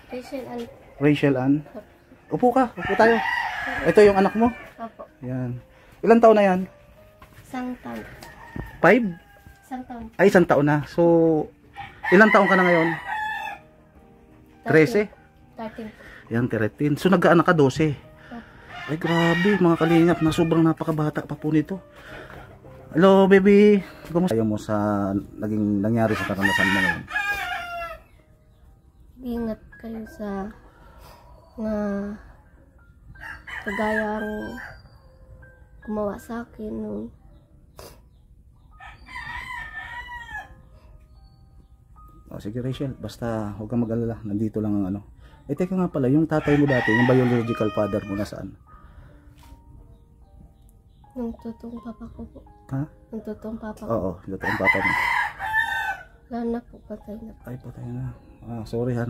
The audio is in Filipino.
Rachel Ann. Rachel Ann. Upo ka, upo tayo. Ito yung anak mo? Opo. Yan. Ilang taon na yan? Isang taon. 5? Isang taon. Ay, isang taon na. So, ilang taon ka na ngayon? 13? 13. Yan, 13. So, nagkaanak ka 12. Ay, grabe, mga kalingap, na sobrang napakabata pa po nito. Hello, baby. Kumusta mo sa nangyari sa karanasan mo ngayon? Ingat kayo sa nga kagayang gumawa sa akin nung Sige Rachel, basta huwag kang mag-alala, nandito lang ang ano. Teka nga pala, yung tatay mo dati, yung biological father mo, nasaan? nung totoong papa ko po. Ha? Nung totoong papa ko. Oo, yung totoong papa mo. Wala na po, patay na. Ay, patay na. Sorry ha.